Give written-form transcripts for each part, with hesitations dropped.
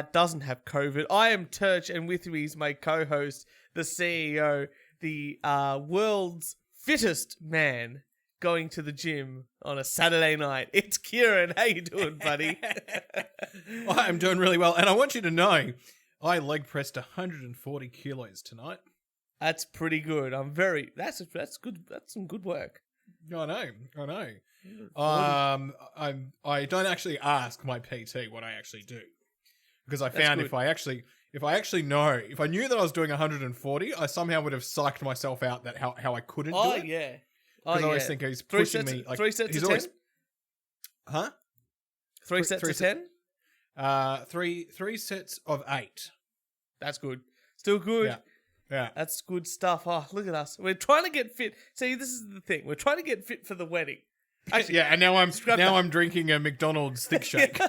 Matt doesn't have COVID. I am Turch, and with me is my co-host, the CEO, the world's fittest man going to the gym on a Saturday night. It's Kieran. How you doing, buddy? I'm doing really well, and I want you to know I leg pressed 140 kilos tonight. That's pretty good. That's good. That's some good work. I know. I don't actually ask my PT what I actually do, because I found if I knew that I was doing 140, I somehow would have psyched myself out that how I couldn't do it. Yeah. Because I always think he's pushing me. Like, 3 sets he's of 10? always, huh? 3 sets of 10? Three sets of 8. That's good. Still good. Yeah. That's good stuff. Oh, look at us. We're trying to get fit. See, this is the thing. We're trying to get fit for the wedding. Actually, and now I'm drinking a McDonald's thick shake.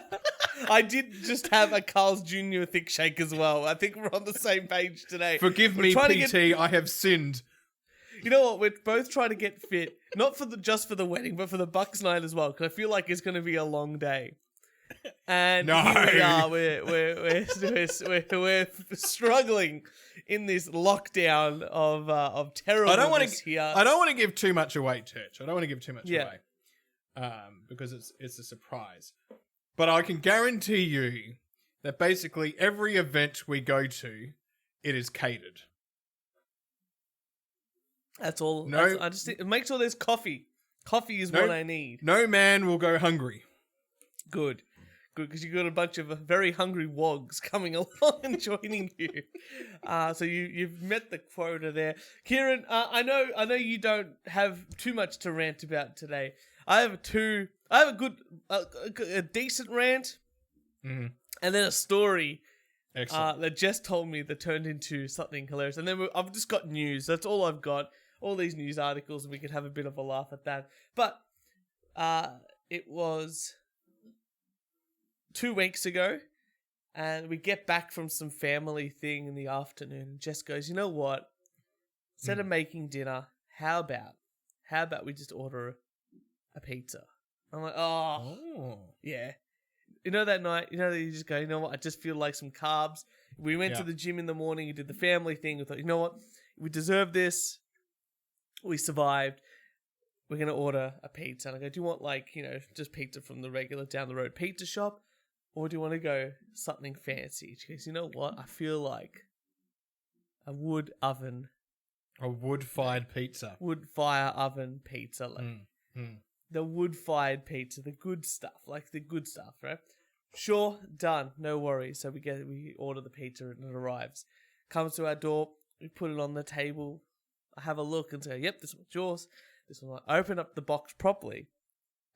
I did just have a Carl's Jr. thick shake as well. I think we're on the same page today. Forgive me, PT. I have sinned. You know what? We're both trying to get fit, not for just for the wedding, but for the Bucks night as well. Because I feel like it's going to be a long day. And here we are. We're struggling in this lockdown of terribleness here. I don't want to give too much away, Church. I don't want to give too much away, because it's a surprise. But I can guarantee you that basically every event we go to, it is catered. That's all. No, I just make sure there's coffee. Coffee is what I need. No man will go hungry. Good, because you got a bunch of very hungry wogs coming along and joining you. So you've met the quota there, Kieran. I know you don't have too much to rant about today. I have a decent rant, and then a story. Excellent. That Jess told me that turned into something hilarious, and then I've just got news. That's all I've got. All these news articles, and we could have a bit of a laugh at that. But it was 2 weeks ago, and we get back from some family thing in the afternoon, and Jess goes, you know what? Instead of making dinner, how about we just order a pizza? I'm like, oh. Yeah. You know that night, that you just go, you know what? I just feel like some carbs. We went to the gym in the morning, we did the family thing. We thought, you know what? We deserve this. We survived. We're going to order a pizza. And I go, do you want just pizza from the regular down the road pizza shop? Or do you want to go something fancy? She goes, you know what? I feel like a wood oven. A wood-fired pizza. Wood fire oven pizza. The wood-fired pizza. The good stuff. Like the good stuff, right? Sure, done. No worries. So we order the pizza and it arrives. Comes to our door. We put it on the table. I have a look and say, yep, this one's yours. This one. I open up the box properly,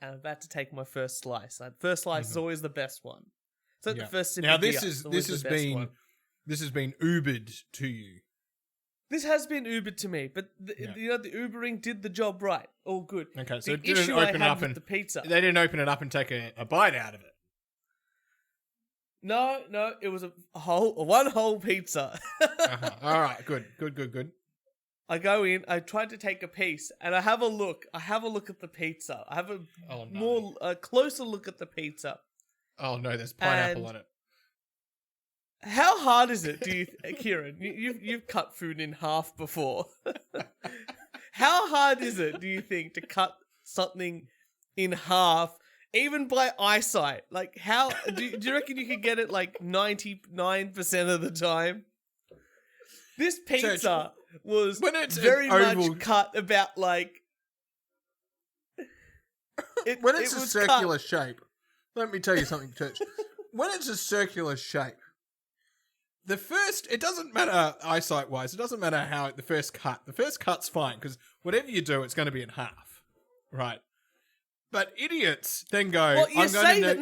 and I'm about to take my first slice. First slice is always the best one. So the first sip. Now this has been Ubered to you. This has been Ubered to me, but the Ubering did the job right. All good. Okay, so the issue I had with the pizza. They didn't open it up and take a bite out of it. No, it was one whole pizza. All right, good. I go in, I tried to take a piece, and I have a look at the pizza. I have a closer look at the pizza. Oh no, there's pineapple on it. How hard is it, do you, Kieran? You've cut food in half before. How hard is it, do you think, to cut something in half, even by eyesight? Like, how do you reckon you could get it like 99% of the time? This pizza was very much cut about like. When it's a circular shape, let me tell you something, Church. When it's a circular shape, it doesn't matter eyesight wise. It doesn't matter how the first cut's fine, because whatever you do, it's going to be in half, right? But idiots then go. Well, you say that.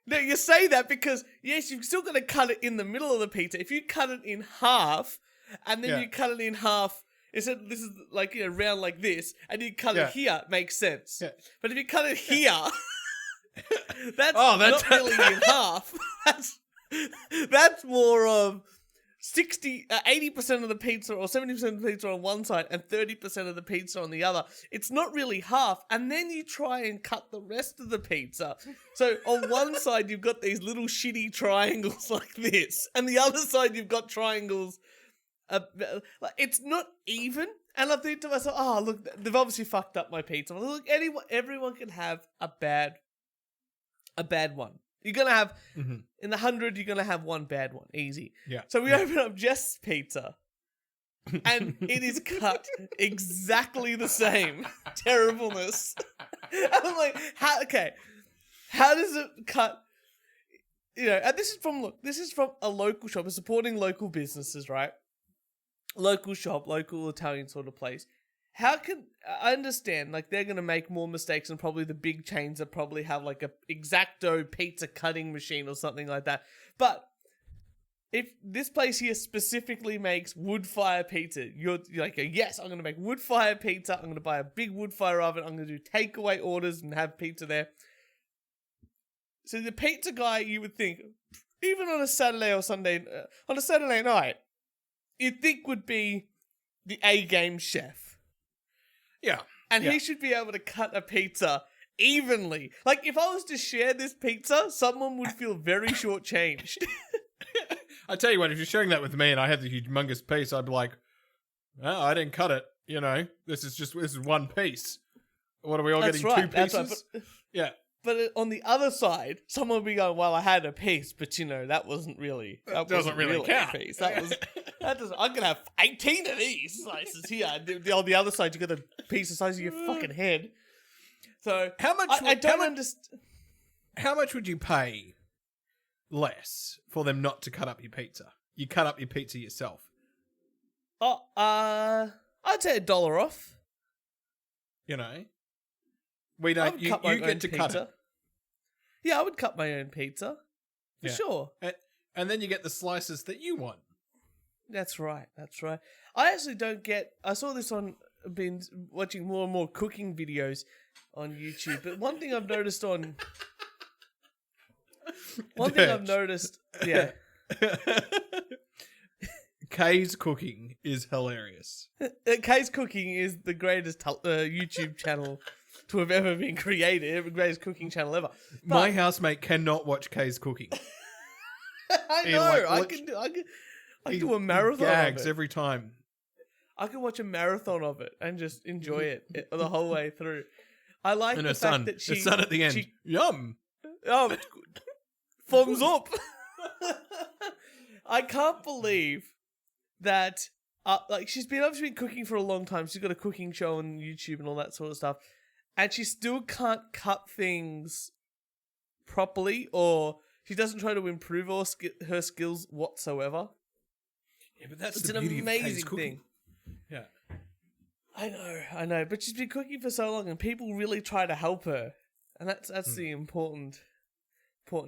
No, you say that because, yes, you've still got to cut it in the middle of the pizza. If you cut it in half, and then you cut it in half, instead this is like, round like this, and you cut it here, it makes sense. Yeah. But if you cut it here, that's not really in half. That's more of 80% of the pizza or 70% of the pizza on one side and 30% of the pizza on the other. It's not really half. And then you try and cut the rest of the pizza. So on one side, you've got these little shitty triangles like this. And the other side, you've got triangles. It's not even. And I think to myself, oh, look, they've obviously fucked up my pizza. Look, everyone can have a bad one. You're going to have, in the 100, you're going to have one bad one. Easy. Yeah. So we open up Jess's pizza, and it is cut exactly the same terribleness. And I'm like, how does it cut? You know, and this is from a local shop. It's supporting local businesses, right? Local shop, local Italian sort of place. How can I understand? Like, they're gonna make more mistakes than probably the big chains that probably have like a X-Acto pizza cutting machine or something like that. But if this place here specifically makes wood fire pizza, you're like, yes, I'm gonna make wood fire pizza. I'm gonna buy a big wood fire oven. I'm gonna do takeaway orders and have pizza there. So the pizza guy, you would think, even on a Saturday or Sunday, on a Saturday night, you'd think would be the A-game chef. Yeah. And he should be able to cut a pizza evenly. Like, if I was to share this pizza, someone would feel very shortchanged. I tell you what, if you're sharing that with me and I had the humongous piece, I'd be like, oh, I didn't cut it. You know, this is one piece. What are we all getting? Two pieces? Right. Yeah. But on the other side, someone would be going, well, I had a piece, but you know, that wasn't really... That doesn't really count. A piece. That doesn't... I'm going to have 18 of these slices here. On the other side, you got a piece the size of your fucking head. So, how much? I don't understand... How much would you pay less for them not to cut up your pizza? You cut up your pizza yourself. Oh, I'd say $1 off. You know? We don't. You get to cut it. Yeah, I would cut my own pizza for sure. And then you get the slices that you want. That's right. I actually don't get. I saw this on. I've been watching more and more cooking videos on YouTube, but one thing I've noticed on. Yeah. Kay's cooking is hilarious. Kay's cooking is the greatest YouTube channel to have ever been created, the greatest cooking channel ever. But my housemate cannot watch Kay's cooking. I know. I can do a marathon. Gags of it. Every time. I can watch a marathon of it and just enjoy it the whole way through. I like the fact that the son at the end. Yum. Oh, thumbs up. I can't believe that. Like, she's been obviously been cooking for a long time. She's got a cooking show on YouTube and all that sort of stuff. And she still can't cut things properly, or she doesn't try to improve her skills whatsoever. Yeah, but that's it's the an beauty amazing of thing. Yeah, I know, but she's been cooking for so long, and people really try to help her, and that's the important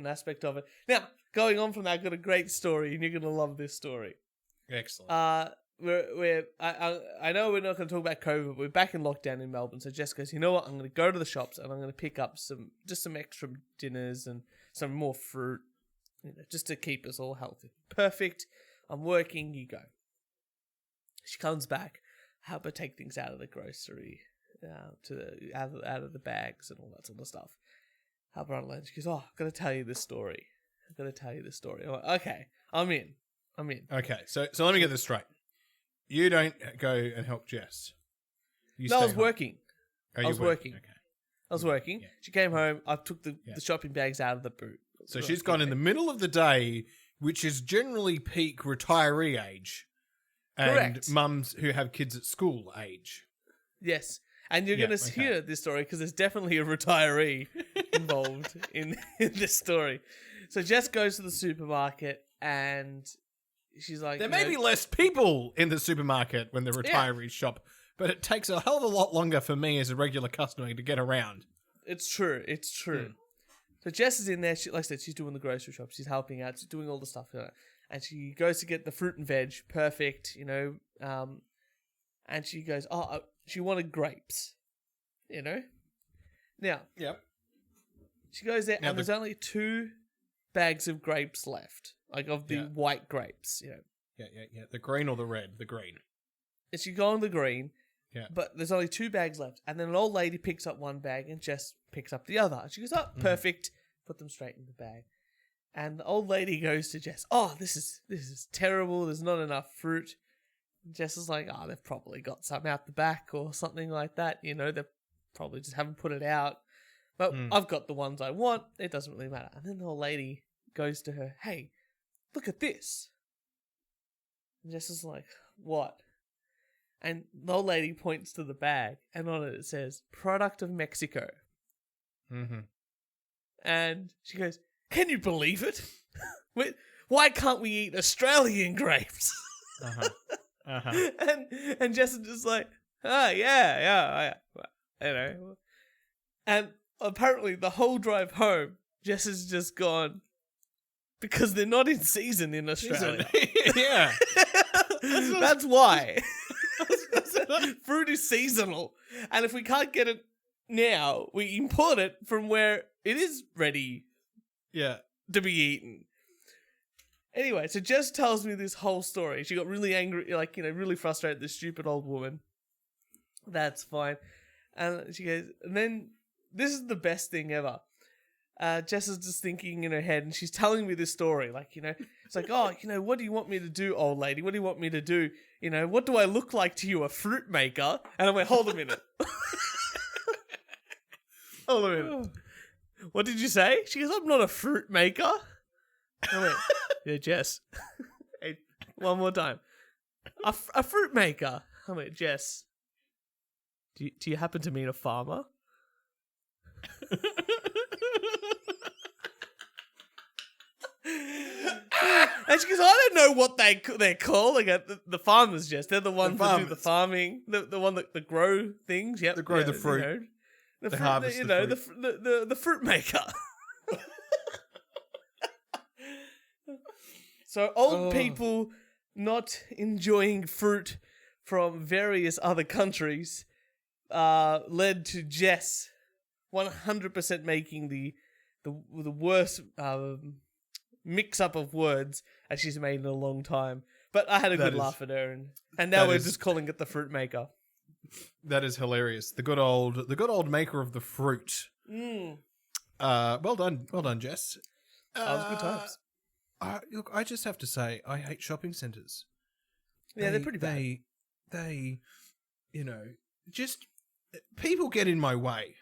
aspect of it. Now, going on from that, I've got a great story, and you're gonna love this story. Excellent. I know we're not going to talk about COVID, but we're back in lockdown in Melbourne. So Jess goes, you know what? I'm going to go to the shops and I'm going to pick up some extra dinners and some more fruit, just to keep us all healthy. Perfect. I'm working. You go. She comes back. Help her take things out of the grocery, out of the bags and all that sort of stuff. Help her on lunch. She goes, oh, I've got to tell you this story. I'm like, okay, I'm in. Okay, so let me get this straight. You don't go and help Jess. I was working. Oh, I was working. Okay. I was working. Yeah. She came home. I took the shopping bags out of the boot. So she's gone in the middle of the day, which is generally peak retiree age. And correct. mums who have kids at school age. Yes. And you're going to hear this story because there's definitely a retiree involved in this story. So Jess goes to the supermarket and she's like... There may be less people in the supermarket when the retirees shop, but it takes a hell of a lot longer for me as a regular customer to get around. It's true. So Jess is in there. Like I said, she's doing the grocery shop. She's helping out. She's doing all the stuff. And she goes to get the fruit and veg. Perfect, and she goes, she wanted grapes, Now, yep. She goes there and there's only 2 bags of grapes left, like of the white grapes, Yeah. The green or the red? The green. And she go on the green. Yeah. But there's only 2 bags left. And then an old lady picks up one bag and Jess picks up the other. And she goes, oh, perfect. Put them straight in the bag. And the old lady goes to Jess, oh, this is terrible. There's not enough fruit. And Jess is like, oh, they've probably got some out the back or something like that. You know, they probably just haven't put it out. But I've got the ones I want. It doesn't really matter. And then the old lady goes to her, hey, look at this. And Jess is like, what? And the old lady points to the bag, and on it says, product of Mexico. Mm-hmm. And she goes, can you believe it? Why can't we eat Australian grapes? And Jess is just like, yeah. You know. And apparently the whole drive home, Jess has just gone, because they're not in season in Australia. Yeah. That's why. Fruit is seasonal. And if we can't get it now, we import it from where it is ready to be eaten. Anyway, so Jess tells me this whole story. She got really angry, like, you know, really frustrated, this stupid old woman. That's fine. And she goes, and then this is the best thing ever. Jess is just thinking in her head, and she's telling me this story. Like, you know, it's like, oh, you know, what do you want me to do, old lady? What do you want me to do? You know, what do I look like to you, a fruit maker? And I'm like, hold a minute. Hold a minute. What did you say? She goes, I'm not a fruit maker. I went, yeah, Jess. Hey, one more time. A fruit maker. I went, Jess, do you happen to mean a farmer? And she goes, I don't know what they're calling it. The farmers, Jess. They're the ones that do the farming. The one that grow things. Yep. That grow the fruit. You know, the fruit, harvest you the know, fruit. the fruit maker. So old people not enjoying fruit from various other countries led to Jess 100% making the worst mix-up of words as she's made in a long time. But I had a good laugh at her, and now we're just calling it the fruit maker. That is hilarious. The good old maker of the fruit. Well done, Jess. That was good times. Look, I just have to say, I hate shopping centres. Yeah, they're pretty bad. They, you know, just people get in my way.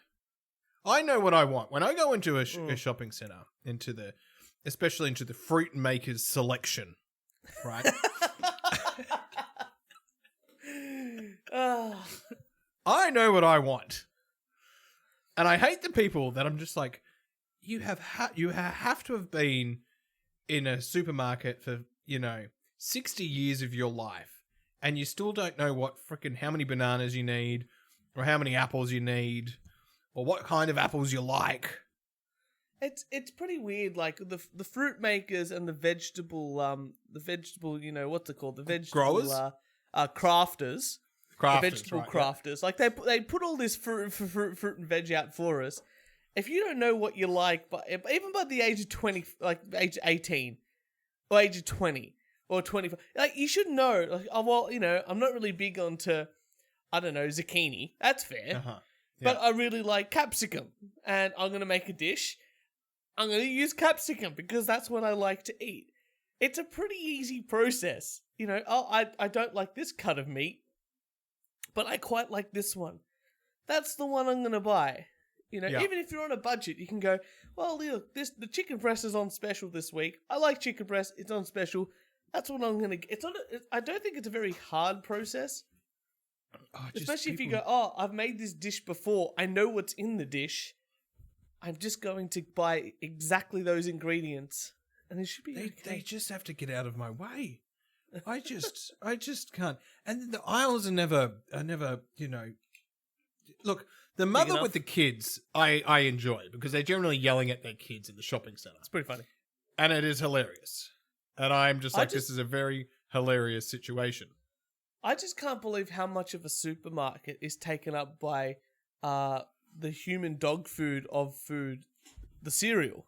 I know what I want when I go into a shopping centre, especially into the fruit maker's selection, right? I know what I want, and I hate the people that I'm just like, you have to have been in a supermarket for 60 years of your life, and you still don't know how many bananas you need, or how many apples you need, or what kind of apples you like. It's pretty weird, like the fruit makers and the vegetable what's it called? The vegetable growers? Crafters. The vegetable right, crafters. Yeah. Like they put all this fruit and veg out for us. If you don't know what you like, but even by the age of 20, like age 18, or age of 20, or 25, like you should know. Like, oh well, I'm not really big onto, I don't know, zucchini. That's fair. Yeah. But I really like capsicum, and I'm gonna make a dish. I'm gonna use capsicum because that's what I like to eat. It's a pretty easy process. I don't like this cut of meat, but I quite like this one. That's the one I'm gonna buy. Even if you're on a budget, you can go, well, look, the chicken breast is on special this week. I like chicken breast. It's on special. That's what I'm going to get. I don't think it's a very hard process. Especially if you go, I've made this dish before. I know what's in the dish. I'm just going to buy exactly those ingredients. And it should be okay. They just have to get out of my way. I just can't. And then the aisles are never, look, the mother with the kids, I enjoy because they're generally yelling at their kids in the shopping centre. It's pretty funny. And it is hilarious. And I'm just like, this is a very hilarious situation. I just can't believe how much of a supermarket is taken up by the human dog food of food, the cereal.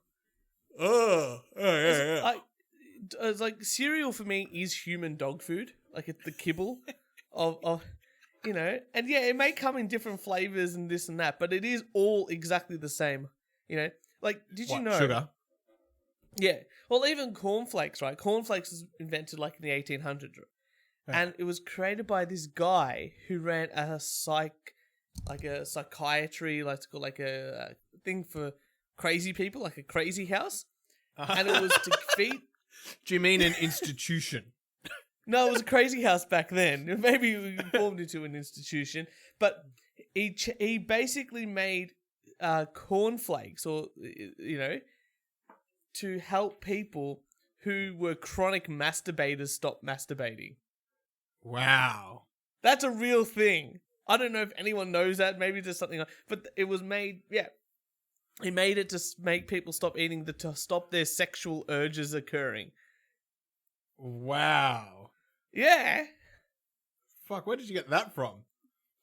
Oh, yeah. it's like cereal for me is human dog food. Like it's the kibble of and yeah, it may come in different flavors and this and that, but it is all exactly the same. Like did you know sugar? Yeah. Well, even cornflakes, right? Cornflakes was invented like in the 1800s. And it was created by this guy who ran a psychiatry, like a thing for crazy people, like a crazy house. And it was to feed. Do you mean an institution? No, it was a crazy house back then. Maybe we formed into an institution, but he basically made cornflakes, or to help people who were chronic masturbators stop masturbating. Wow. That's a real thing. I don't know if anyone knows that. Maybe there's something, but it was made, He made it to make people stop eating, to stop their sexual urges occurring. Wow. Yeah. Fuck, where did you get that from?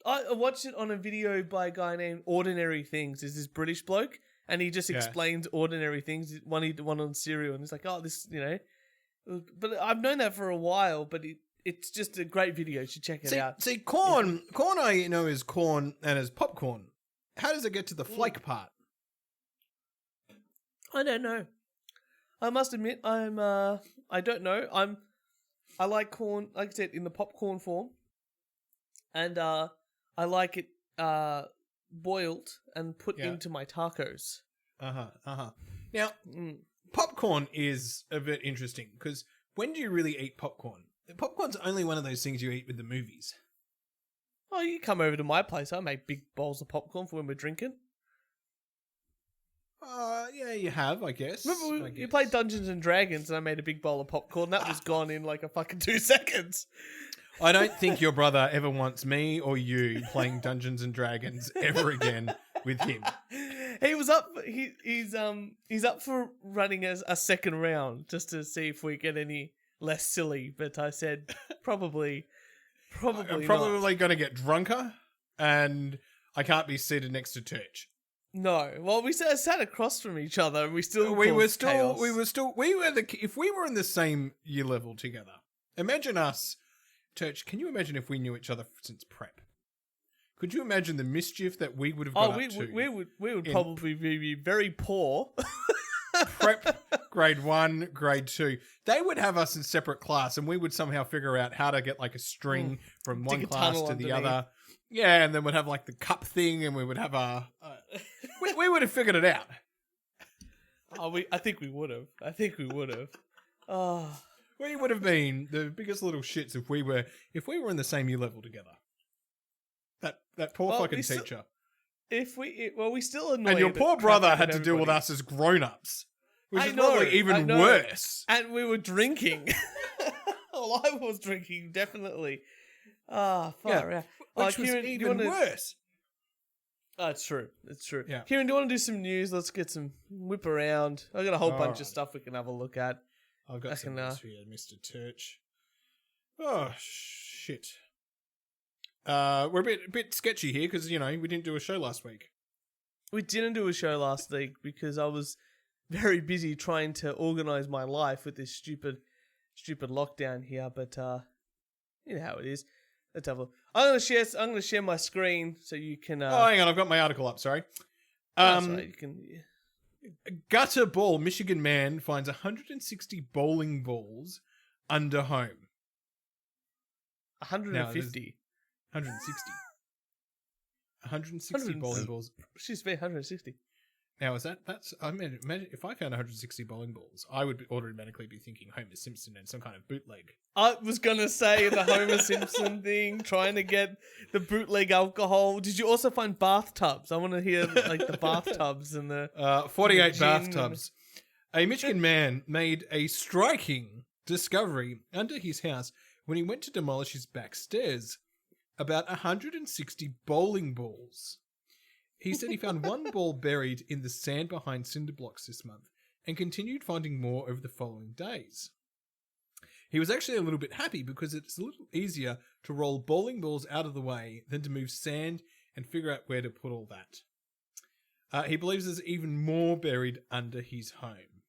I watched it on a video by a guy named Ordinary Things. Is this British bloke? And he just explains ordinary things. One on cereal, and it's like, oh, this, But I've known that for a while, but it's just a great video. You should check it out. See, corn I know is corn and is popcorn. How does it get to the flake part? I don't know. I must admit, I don't know. I like corn, like I said, in the popcorn form, and I like it boiled and put into my tacos. Now, popcorn is a bit interesting because when do you really eat popcorn? Popcorn's only one of those things you eat with the movies. Oh, you come over to my place. I make big bowls of popcorn for when we're drinking. Yeah, you have, I guess. Remember, you played Dungeons and Dragons, and I made a big bowl of popcorn. That was gone in like a fucking 2 seconds. I don't think your brother ever wants me or you playing Dungeons and Dragons ever again with him. He was up. He's up for running a second round just to see if we get any less silly. But I said probably I'm probably going to get drunker, and I can't be seated next to Turch. No, well, we sat across from each other, and if we were in the same year level together. Imagine us, Turch. Can you imagine if we knew each other since prep? Could you imagine the mischief that we would have got up to? We would probably be very poor. Prep, grade 1, grade 2. They would have us in separate class, and we would somehow figure out how to get like a string from one class to the other. Yeah, and then we'd have like the cup thing, and we would have we would have figured it out. I think we would have. Oh. We would have been the biggest little shits if we were in the same year level together. That poor fucking teacher. We still annoy. And your poor brother had to deal with us as grown-ups, which is probably even worse. And we were drinking. Well, I was drinking, definitely. Far out. Which was even worse. Oh, it's true. Yeah. Kieran, do you want to do some news? Let's get some whip around. I got a whole bunch of stuff we can have a look at. I've got some news for you, Mr. Turch. Oh, shit. We're a bit sketchy here because, we didn't do a show last week. We didn't do a show last week because I was very busy trying to organise my life with this stupid lockdown here, but you know how it is. Let's have a look. I'm gonna share my screen so you can hang on, I've got my article up, sorry. That's right, you can Gutter ball, Michigan man finds 160 bowling balls under home. 150. 160. 160 bowling balls. She's 160. Now, imagine if I found 160 bowling balls, I would automatically be thinking Homer Simpson and some kind of bootleg. I was going to say the Homer Simpson thing, trying to get the bootleg alcohol. Did you also find bathtubs? I want to hear like the bathtubs and the 48 the bathtubs. A Michigan man made a striking discovery under his house when he went to demolish his back stairs. About 160 bowling balls. He said he found one ball buried in the sand behind cinder blocks this month and continued finding more over the following days. He was actually a little bit happy because it's a little easier to roll bowling balls out of the way than to move sand and figure out where to put all that. He believes there's even more buried under his home.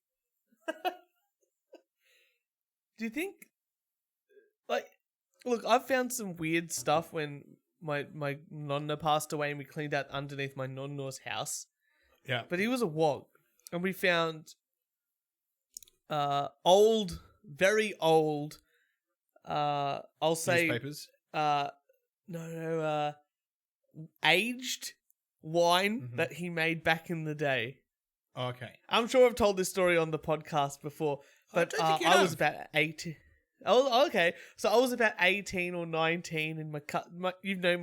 Do you think, like, look, I've found some weird stuff when my nonna passed away and we cleaned out underneath my nonno's house. Yeah. But he was a wog. And we found old, very old, I'll say... Newspapers? Aged wine that he made back in the day. Okay. I'm sure I've told this story on the podcast before, but I was about 18. Oh, okay. So I was about 18 or 19, and my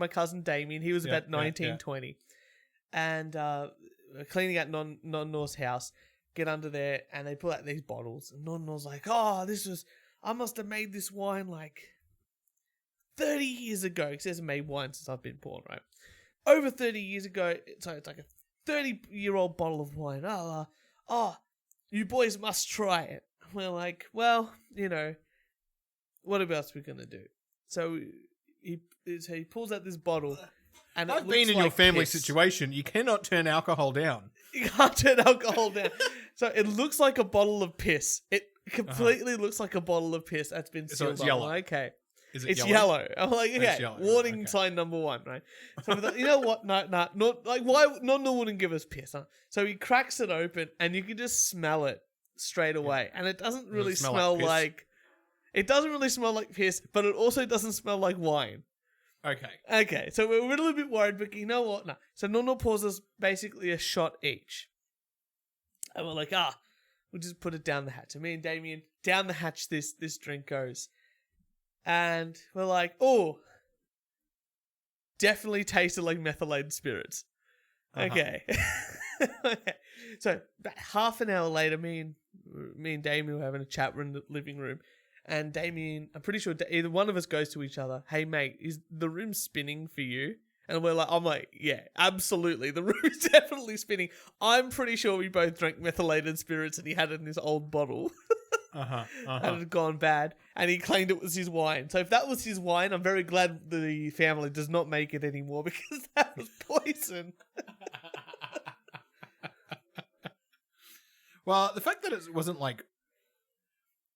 cousin Damien, he was about 19, 20. And cleaning out Nonno's house, get under there, and they pull out these bottles. And Nonno's like, I must have made this wine like 30 years ago. Because he hasn't made wine since I've been born, right? Over 30 years ago, it's like a 30-year-old bottle of wine. You boys must try it. We're like, well, what else are we going to do? So he pulls out this bottle. And I've been in your family situation. You cannot turn alcohol down. You can't turn alcohol down. So it looks like a bottle of piss. It completely looks like a bottle of piss that's been sealed. So it's yellow. Like, okay. Is it it's yellow? yellow. I'm like, okay, yellow. warning Okay. sign number 1, right? So we thought, you know what? No, not like why Nonna wouldn't give us piss, huh? So he cracks it open and you can just smell it straight away. And it doesn't really it smell smell like like it doesn't really smell like piss, but it also doesn't smell like wine. Okay, so we're a little bit worried, but you know what? No. So Nonna pours us basically a shot each. And we're like, we'll just put it down the hatch. So me and Damien, down the hatch this drink goes. And we're like, definitely tasted like methylated spirits. Okay. Okay. So about half an hour later, me and Damien were having a chat. We're in the living room. And Damien, I'm pretty sure either one of us goes to each other, hey mate, is the room spinning for you? And I'm like, yeah, absolutely. The room is definitely spinning. I'm pretty sure we both drank methylated spirits and he had it in this old bottle. And it had gone bad. And he claimed it was his wine. So if that was his wine, I'm very glad the family does not make it anymore because that was poison. Well, the fact that it wasn't like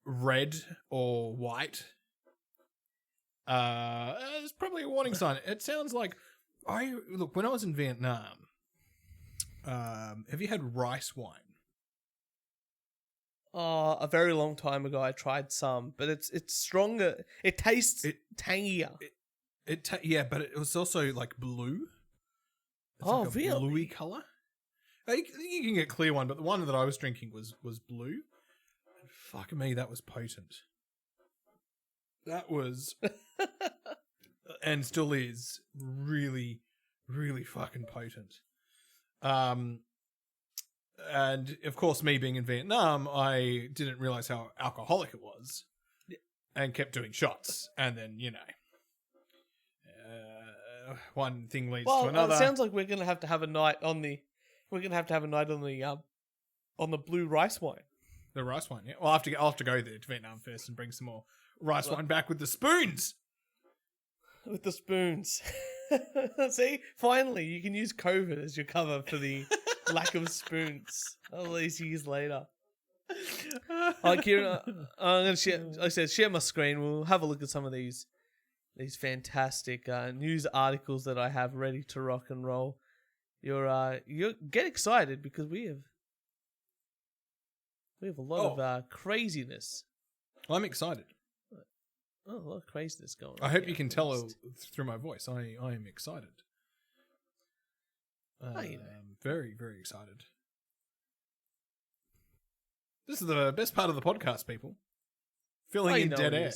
red or white, it's probably a warning sign. It sounds like when I was in Vietnam, have you had rice wine? A very long time ago, I tried some, but it's stronger. It tastes tangier. Yeah, but it was also like blue. It's Oh, like a really? bluey color. I think you can get clear one, but the one that I was drinking was blue. Fuck me, that was potent. That was, and still is, really, really fucking potent. And of course, me being in Vietnam, I didn't realize how alcoholic it was, and kept doing shots. And then one thing leads to another. It sounds like we're gonna have to have a night on the. We're gonna have to have a night on the blue rice wine. The rice wine, yeah. Well, I'll have to go there to Vietnam first and bring some more rice wine back with the spoons. With the spoons. See, finally, you can use COVID as your cover for the lack of spoons. All these years later. Kieran, I'm gonna share. Like I said, share my screen. We'll have a look at some of these fantastic news articles that I have ready to rock and roll. You get excited because we have a lot of craziness. Well, I'm excited. A lot of craziness going on. I hope you can tell through my voice. I am excited. I'm very, very excited. This is the best part of the podcast, people. Filling in dead air.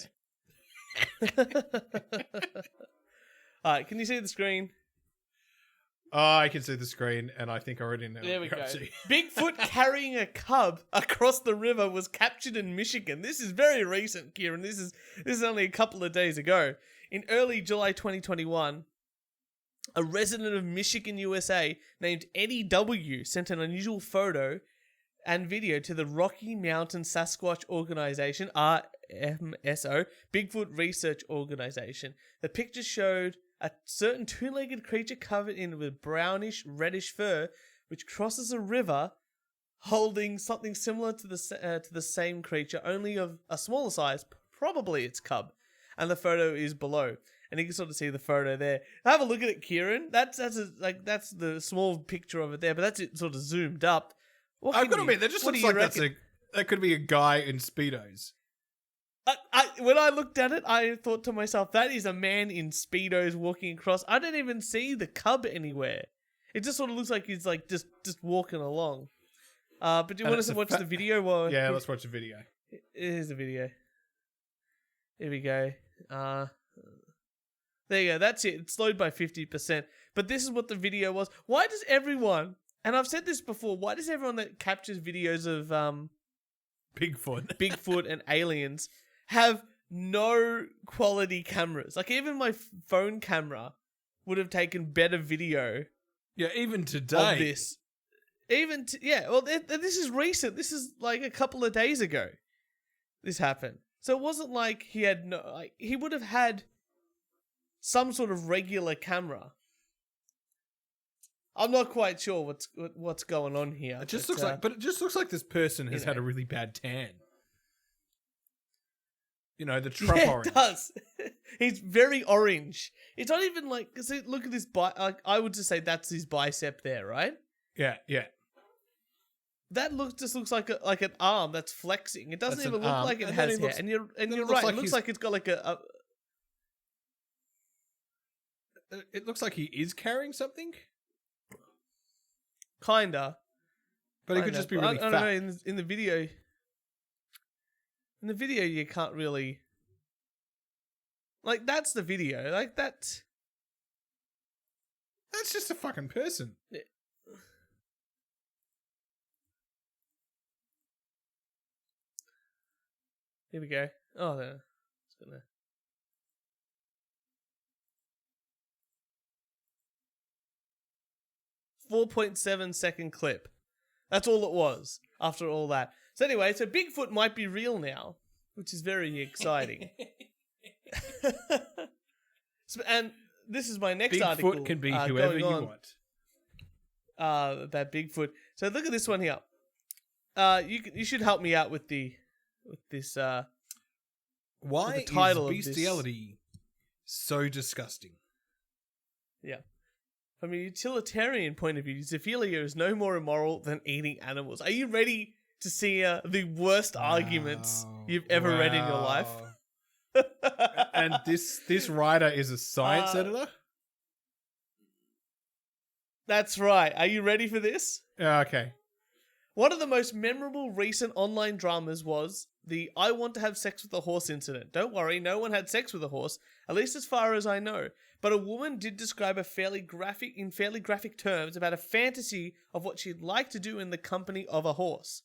Alright, can you see the screen? Oh, I can see the screen, and I think I already know. There we go. Bigfoot carrying a cub across the river was captured in Michigan. This is very recent, Kieran. This is only a couple of days ago. In early July 2021, a resident of Michigan, USA, named Eddie W. sent an unusual photo and video to the Rocky Mountain Sasquatch Organization, RMSO, Bigfoot Research Organization. The picture showed a certain two-legged creature covered in with brownish, reddish fur, which crosses a river holding something similar to the same creature, only of a smaller size, probably its cub. And the photo is below, and you can sort of see the photo there. Have a look at it, Kieran. That's the small picture of it there, but that's it sort of zoomed up. I've got to admit, that just looks like that could be a guy in Speedos. When I looked at it, I thought to myself, that is a man in Speedos walking across. I don't even see the cub anywhere. It just sort of looks like he's like just walking along. But do you want us to watch the video? Yeah, let's watch the video. Here's the video. Here we go. There you go. That's it. It's slowed by 50%. But this is what the video was. Why does everyone, and I've said this before, why does everyone that captures videos of Bigfoot and aliens have no quality cameras? Like, even my phone camera would have taken better video. Yeah, even today. Of this. Well, this is recent. This is like a couple of days ago. This happened. So it wasn't like he had he would have had some sort of regular camera. I'm not quite sure what's going on here. It just looks like this person has had a really bad tan. You know, the Trump orange. It does. He's very orange. It's not even like, see, look at this I would just say that's his bicep there, right? Yeah. That just looks like an arm that's flexing. It doesn't even look like it has hair. And you're right. It looks like it's got like a. It looks like he is carrying something. Kinda. But he could just be really fat. I don't know. In the video. In the video, you can't really. Like, that's the video. Like, that's. That's just a fucking person. Yeah. Here we go. Oh, there. It's gonna. 4.7-second clip. That's all it was after all that. So anyway, so Bigfoot might be real now, which is very exciting. And this is my next article. Bigfoot can be whoever you want. About Bigfoot. So look at this one here. You should help me out with this. Why the title is bestiality so disgusting? Yeah. From a utilitarian point of view, zoophilia is no more immoral than eating animals. Are you ready to see the worst arguments you've ever read in your life? And this writer is a science editor? That's right. Are you ready for this? Yeah, okay. One of the most memorable recent online dramas was the I want to have sex with a horse incident. Don't worry, no one had sex with a horse, at least as far as I know. But a woman did describe in fairly graphic terms about a fantasy of what she'd like to do in the company of a horse.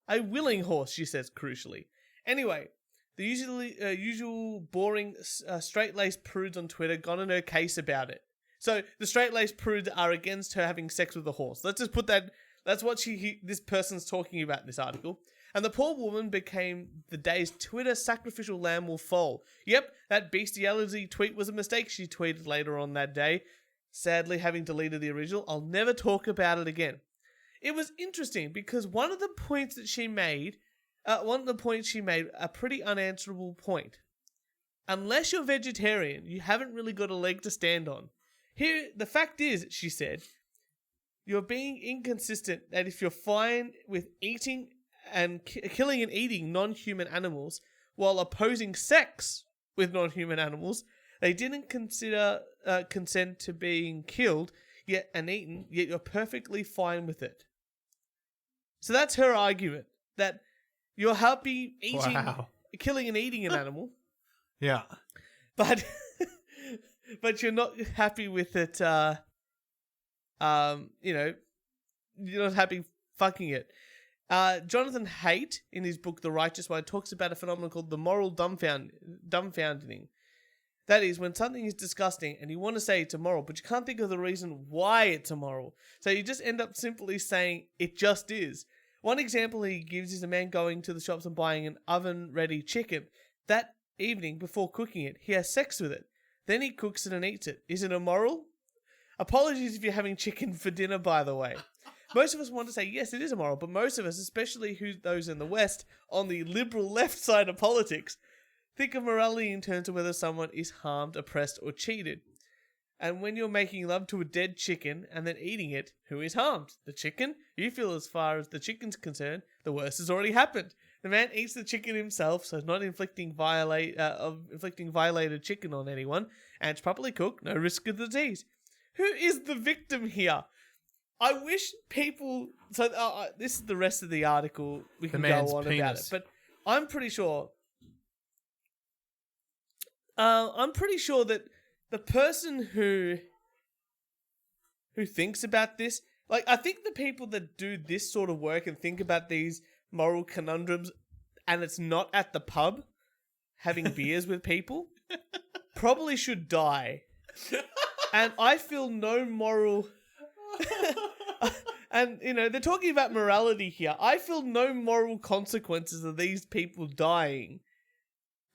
A willing horse, she says, crucially. Anyway, the usual boring straight-laced prudes on Twitter got in her case about it. So the straight-laced prudes are against her having sex with a horse. Let's just put that. That's what this person's talking about in this article. And the poor woman became the day's Twitter sacrificial lamb will fall. Yep, that bestiality tweet was a mistake, she tweeted later on that day. Sadly, having deleted the original, I'll never talk about it again. It was interesting because one of the points she made, a pretty unanswerable point. Unless you're vegetarian, you haven't really got a leg to stand on. Here, the fact is, she said, you're being inconsistent that if you're fine with eating and killing and eating non-human animals while opposing sex with non-human animals, they didn't consider consent to being killed yet eaten, yet you're perfectly fine with it. So that's her argument, that you're happy killing and eating an animal. Yeah. But but you're not happy with it, you're not happy fucking it. Jonathan Haidt, in his book The Righteous One, talks about a phenomenon called the moral dumbfounding. That is, when something is disgusting and you want to say it's immoral, but you can't think of the reason why it's immoral. So you just end up simply saying it just is. One example he gives is a man going to the shops and buying an oven-ready chicken. That evening, before cooking it, he has sex with it. Then he cooks it and eats it. Is it immoral? Apologies if you're having chicken for dinner, by the way. Most of us want to say, yes, it is immoral, but most of us, especially those in the West, on the liberal left side of politics, think of morality in terms of whether someone is harmed, oppressed, or cheated. And when you're making love to a dead chicken and then eating it, who is harmed? The chicken? You feel as far as the chicken's concerned, the worst has already happened. The man eats the chicken himself, so it's not inflicting violated chicken on anyone, and it's properly cooked, no risk of disease. Who is the victim here? I wish people... So this is the rest of the article. We can go on about it. But I'm pretty sure... that the person who thinks about this... Like, I think the people that do this sort of work and think about these moral conundrums, and it's not at the pub having beers with people, probably should die. And I feel no moral... And, you know, they're talking about morality here. I feel no moral consequences of these people dying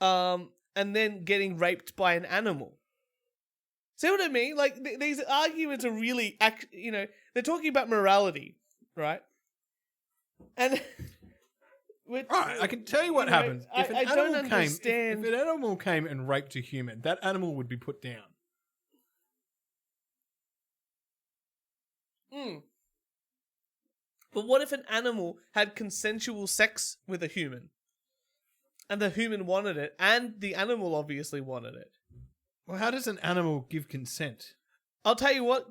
and then getting raped by an animal. See what I mean? Like, these arguments are really... You know, they're talking about morality, right? And... Alright, I can tell you what happens. If an animal came and raped a human, that animal would be put down. But what if an animal had consensual sex with a human? And the human wanted it, and the animal obviously wanted it. Well, how does an animal give consent? I'll tell you what.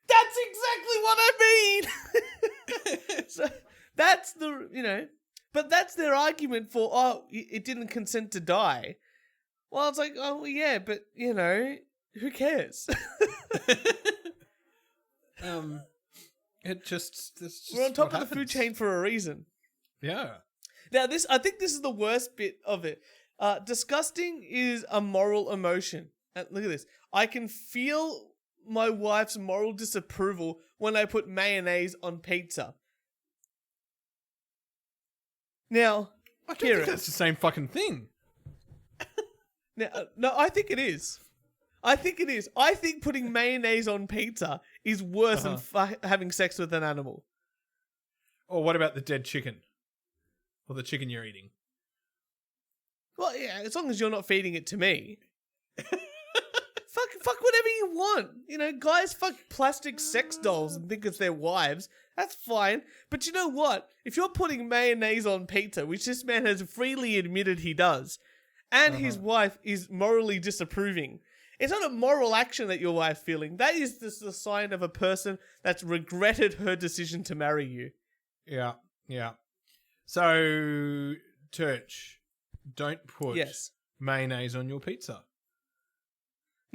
That's exactly what I mean! So, that's the, you know... But that's their argument for, it didn't consent to die. Well, it's like, oh, yeah, but, you know, who cares? We're on top of the food chain for a reason. Yeah. Now, I think this is the worst bit of it. Disgusting is a moral emotion. Look at this. I can feel my wife's moral disapproval when I put mayonnaise on pizza. Now, I don't think that's the same fucking thing. Now, no, I think it is. I think putting mayonnaise on pizza is worse than having sex with an animal. Or what about the dead chicken? Or the chicken you're eating? Well, yeah, as long as you're not feeding it to me. Fuck whatever you want. You know, guys fuck plastic sex dolls and think it's their wives. That's fine. But you know what? If you're putting mayonnaise on pizza, which this man has freely admitted he does, and his wife is morally disapproving, it's not a moral action that your wife's feeling. That is just a sign of a person that's regretted her decision to marry you. Yeah, yeah. So, Church, don't put mayonnaise on your pizza.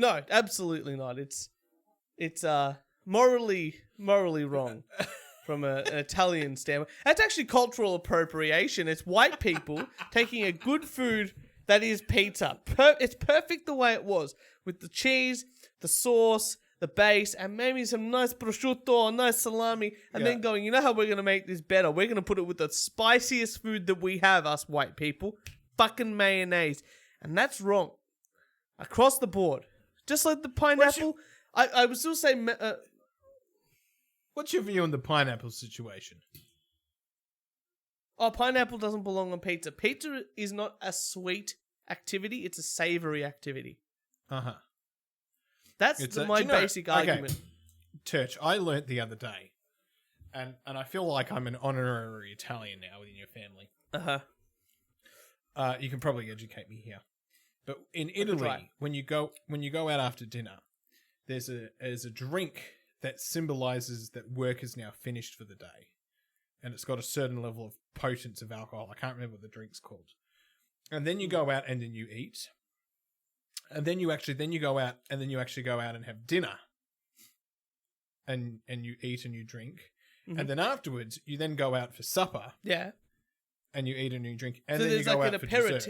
No, absolutely not. It's morally wrong from an Italian standpoint. That's actually cultural appropriation. It's white people taking a good food that is pizza. It's perfect the way it was, with the cheese, the sauce, the base, and maybe some nice prosciutto or nice salami, and then going, you know how we're going to make this better? We're going to put it with the spiciest food that we have, us white people. Fucking mayonnaise. And that's wrong. Across the board. Just like the pineapple, I would still say... what's your view on the pineapple situation? Oh, pineapple doesn't belong on pizza. Pizza is not a sweet activity, it's a savoury activity. Uh-huh. That's my basic argument. Okay. Church, I learnt the other day, and I feel like I'm an honorary Italian now within your family. You can probably educate me here. But in Italy, when you go out after dinner, there's a drink that symbolizes that work is now finished for the day, and it's got a certain level of potence of alcohol. I can't remember what the drink's called. And then you go out and then you eat, and then you go out and have dinner, and you eat and you drink, and then afterwards you then go out for supper. Yeah. And you eat and you drink, and then you go out for dessert.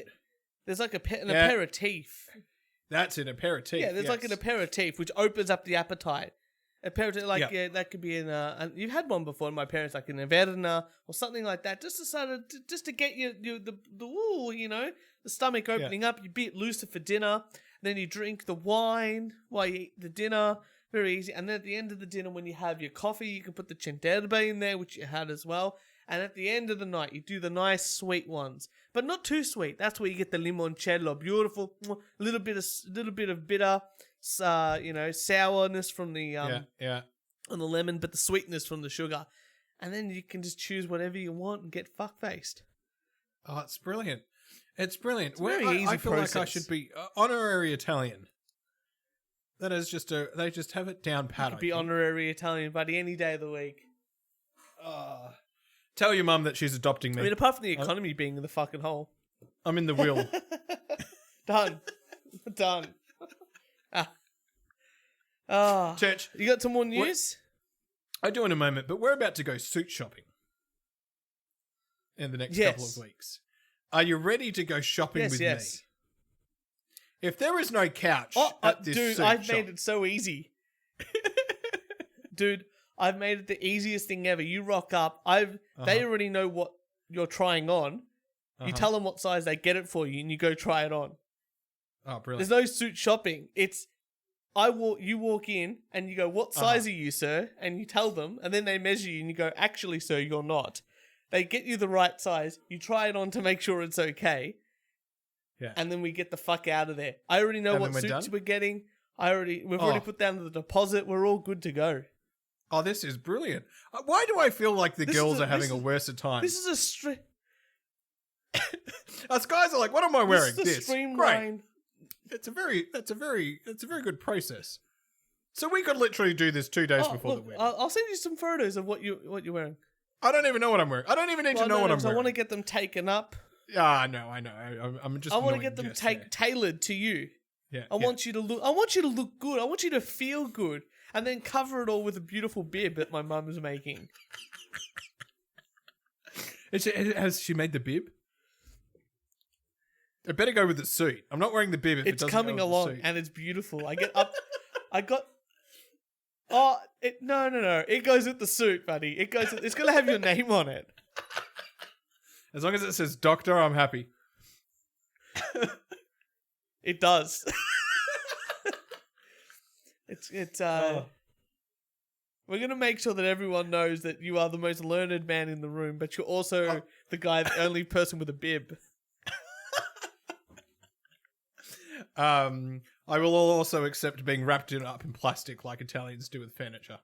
There's like an aperitif. That's an aperitif. Yeah, there's like an aperitif which opens up the appetite. Aperitif, that could be you've had one before. My parents, like an Averna or something like that, just to get the stomach opening up. You're a bit looser for dinner. Then you drink the wine while you eat the dinner. Very easy. And then at the end of the dinner, when you have your coffee, you can put the centerbe in there, which you had as well. And at the end of the night, you do the nice sweet ones, but not too sweet. That's where you get the limoncello, beautiful, little bit of bitter, sourness from the on the lemon, but the sweetness from the sugar. And then you can just choose whatever you want and get fuck-faced. Oh, it's brilliant. It's brilliant. It's very easy I feel process. like I should be honorary Italian. That is just they just have it down pat. You could be honorary Italian, buddy, any day of the week. Tell your mum that she's adopting me. I mean, apart from the economy being in the fucking hole. I'm in the will. Done. Church. You got some more news? I do in a moment, but we're about to go suit shopping in the next couple of weeks. Are you ready to go shopping with me? If there is no couch at this dude, suit I've shop, made it so easy. Dude, I've made it the easiest thing ever. You rock up. They already know what you're trying on. You tell them what size, they get it for you, and you go try it on. Oh, brilliant! There's no suit shopping. It's you walk in and you go, "What size are you, sir?" And you tell them, and then they measure you, and you go, "Actually, sir, you're not." They get you the right size. You try it on to make sure it's okay. Yeah. And then we get the fuck out of there. I already know what suits we're getting. We've already put down the deposit. We're all good to go. Oh, this is brilliant. Why do I feel like the girls are having a worse time? This is Us guys are like, what am I wearing? This is a streamlined. Great. That's a very good process. So we could literally do this 2 days before the wedding. I'll send you some photos of what you're wearing. I don't even know what I'm wearing. I don't even need to know what I'm wearing. I want to get them taken up. No, I know. I'm just. I want to get them tailored to you. Yeah. I want you to look. I want you to look good. I want you to feel good, and then cover it all with a beautiful bib that my mum is making. Has she made the bib? I better go with the suit. I'm not wearing the bib if it doesn't coming go with along, the suit. and it's beautiful. I get up. No. It goes with the suit, buddy. It's gonna have your name on it. As long as it says doctor, I'm happy. It does. We're gonna make sure that everyone knows that you are the most learned man in the room, but you're also the only person with a bib. I will also accept being wrapped up in plastic like Italians do with furniture.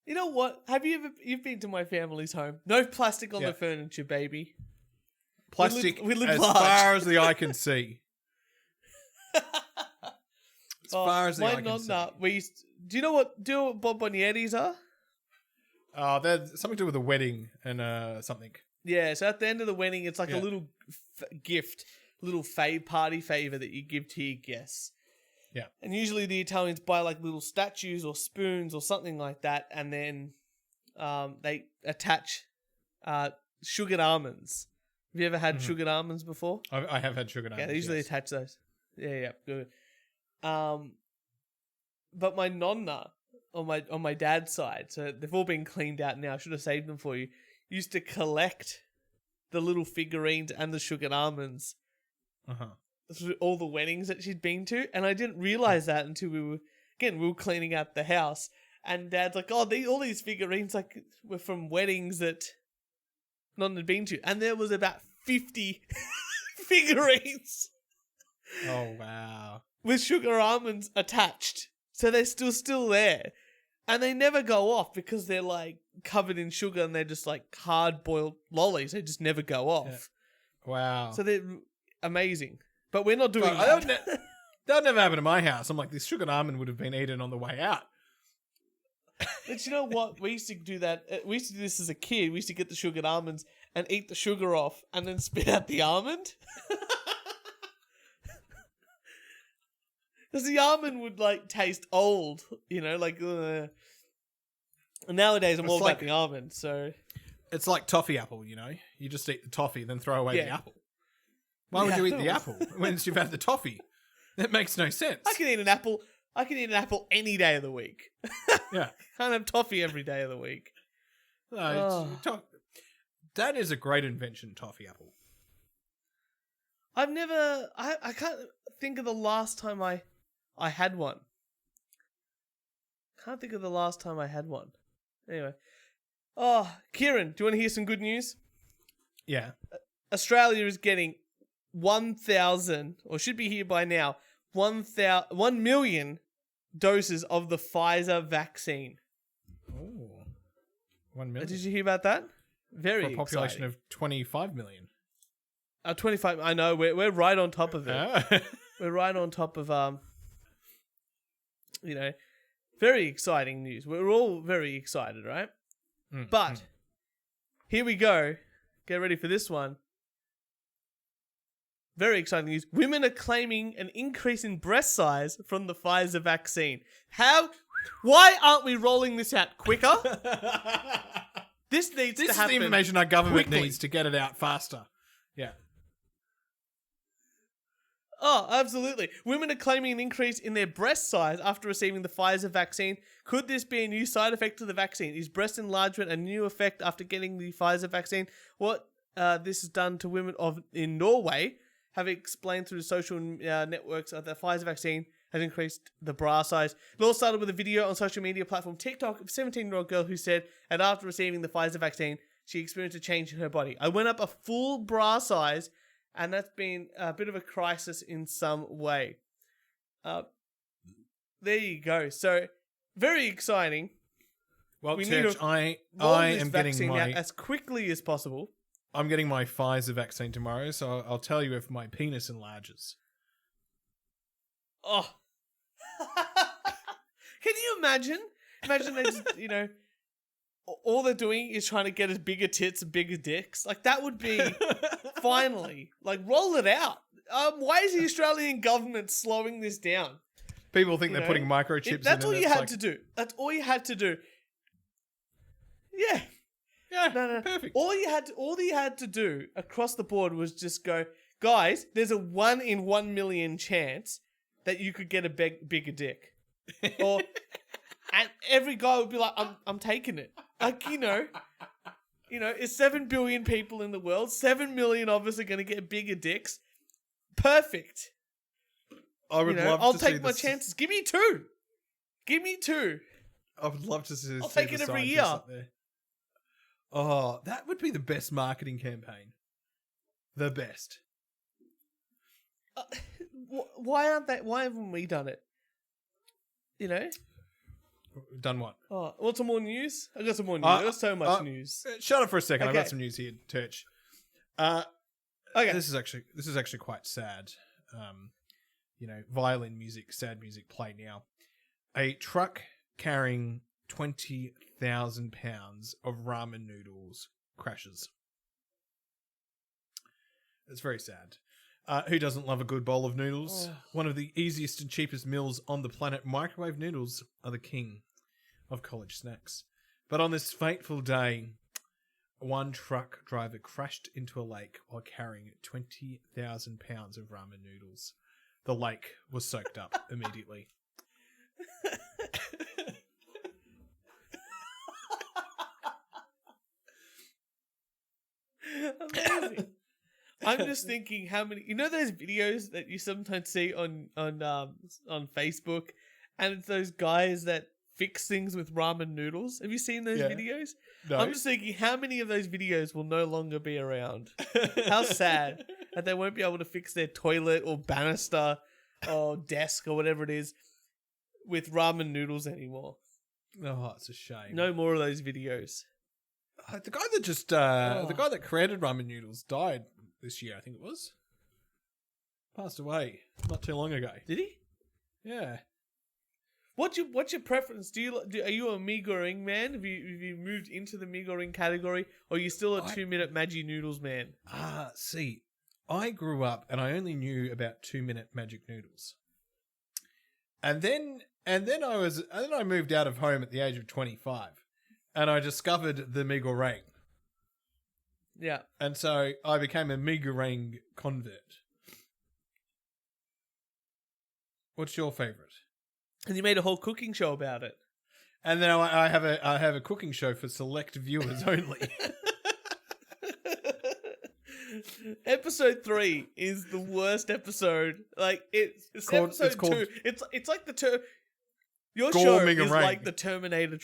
You know what? You've been to my family's home? No plastic on the furniture, baby. Plastic we live as large. far as the eye can see. As far as the eye can see. Do you know what bonbonieris are? They're something to do with a wedding and something. Yeah, so at the end of the wedding, it's like a little gift, little party favor that you give to your guests. Yeah. And usually the Italians buy like little statues or spoons or something like that, and then they attach sugared almonds. Have you ever had sugared almonds before? I have had sugared almonds. Yeah, they usually attach those. Yeah, good. But my nonna on my dad's side, so they've all been cleaned out now. I should have saved them for you. Used to collect the little figurines and the sugared almonds. Through all the weddings that she'd been to, and I didn't realize that until we were cleaning out the house, and Dad's like, all these figurines were from weddings that none had been to, and there was about 50 figurines. Oh wow! With sugar almonds attached, so they're still there, and they never go off because they're like covered in sugar and they're just like hard boiled lollies. They just never go off. Yeah. Wow! So they're amazing. But we're not doing that. That never happened to my house. I'm like, this sugared almond would have been eaten on the way out. But you know what? We used to do that. We used to do this as a kid. We used to get the sugared almonds and eat the sugar off and then spit out the almond. Because the almond would taste old, And nowadays I'm all about the almond, so... It's like toffee apple, You just eat the toffee, then throw away the apple. Why would you eat the apple once you've had the toffee? That makes no sense. I can eat an apple any day of the week. Yeah. Can't have toffee every day of the week. That is a great invention, toffee apple. I can't think of the last time I had one. can't think of the last time I had one. Anyway. Oh, Kieran, do you want to hear some good news? Yeah. Australia is getting 1,000, or should be here by now, 1 million doses of the Pfizer vaccine. Oh. 1 million. Did you hear about that? Very For a population exciting. of 25 million. 25. I know. We're right on top of it. Oh. We're right on top of very exciting news. We're all very excited, right? But here we go. Get ready for this one. Very exciting news. Women are claiming an increase in breast size from the Pfizer vaccine. Why aren't we rolling this out quicker? This needs to happen. This is the information our government quickly. needs to get it out faster. Yeah. Oh, absolutely. Women are claiming an increase in their breast size after receiving the Pfizer vaccine. Could this be a new side effect of the vaccine? Is breast enlargement a new effect after getting the Pfizer vaccine? What this has done to women in Norway have explained through the social networks that the Pfizer vaccine has increased the bra size. It all started with a video on social media platform TikTok of a 17-year-old girl who said that after receiving the Pfizer vaccine, she experienced a change in her body. I went up a full bra size, and that's been a bit of a crisis in some way. There you go. So, very exciting. Well, we Church, need to I am getting out as quickly as possible. I'm getting my Pfizer vaccine tomorrow, so I'll tell you if my penis enlarges. Oh. Can you imagine? Imagine they just, all they're doing is trying to get us bigger tits and bigger dicks. Like, that would be, finally, roll it out. Why is the Australian government slowing this down? People think they're putting microchips in. That's all you had to do. That's all you had to do. Yeah. Yeah, No. perfect. All you had to do across the board was just go, guys, there's a 1 in 1 million chance that you could get a bigger dick. And every guy would be like, I'm taking it. It's 7 billion people in the world. 7 million of us are going to get bigger dicks. Perfect. I would love I'll to take see my chances. Give me 2. Give me 2. I would love to see. I'll take it every year. Up there. Oh, that would be the best marketing campaign. The best. Why haven't we done it? Done what? Oh, want some more news? I got some more news. I got so much news. Shut up for a second. Okay. I've got some news here, Turch. Okay. This is actually quite sad. Violin music, sad music play now. A truck carrying 20,000 pounds of ramen noodles crashes. It's very sad. Who doesn't love a good bowl of noodles? Oh. One of the easiest and cheapest meals on the planet, microwave noodles are the king of college snacks. But on this fateful day, one truck driver crashed into a lake while carrying 20,000 pounds of ramen noodles. The lake was soaked up immediately. Amazing. I'm just thinking how many, those videos that you sometimes see on Facebook, and it's those guys that fix things with ramen noodles. Have you seen those videos? No. I'm just thinking how many of those videos will no longer be around. How sad that they won't be able to fix their toilet or banister or desk or whatever it is with ramen noodles anymore. Oh, it's a shame. No more of those videos. The guy that the guy that created ramen noodles died this year, I think it was. Passed away not too long ago. Did he? Yeah. What's your preference? Are you a mee goreng man? Have you moved into the mee goreng category, or are you still a 2-minute Maggi noodles man? See, I grew up and I only knew about 2-minute magic noodles. And then I moved out of home at the age of 25, and I discovered the mee goreng. Yeah. And so I became a mee goreng convert. What's your favourite? And you made a whole cooking show about it. And then I have a cooking show for select viewers only. Episode 3 is the worst episode. Like it's episode 2. It's like the two. Your show Gorming is and like the Terminator.